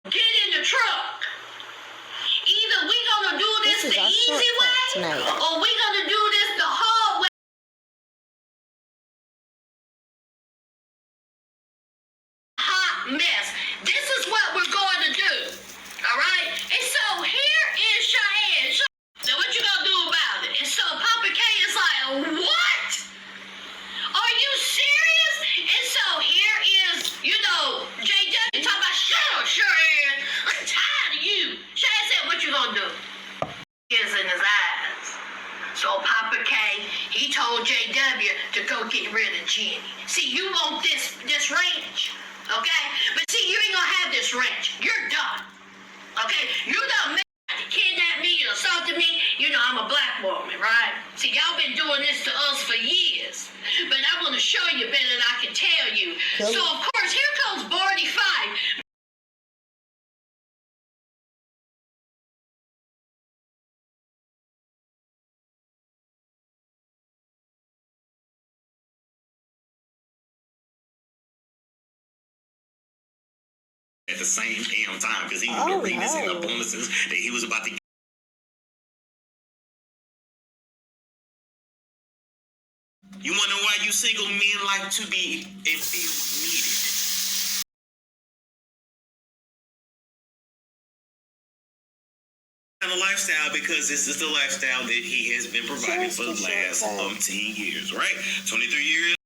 Get in the truck. Either we gonna do this the easy way, or we gonna do this the hard way. Hot mess. This is what we're going to do. All right? And so here is Cheyenne. Now what you gonna do about it? And so Papa K is like, what? Are you serious? And so here is, JW talking about, sure is. I'm tired of you. Cheyenne said, what you gonna do? Is in his eyes. So Papa K, he told JW to go get rid of Jenny. See, you want this ranch, okay? But see, you ain't gonna have this ranch. You're done, okay? You done kidnapped me, you assaulted me. You know I'm a black woman, right? See, y'all been doing this to us for years. But I'm gonna show you better than I can tell you. So of course, here comes Barney Fife. At the same damn time, because he was been reading the bonuses that he was about to get. You want to know why you single men like to be and feel needed? Kind of lifestyle, because this is the lifestyle that he has been providing for the last 10 years, right? 23 years.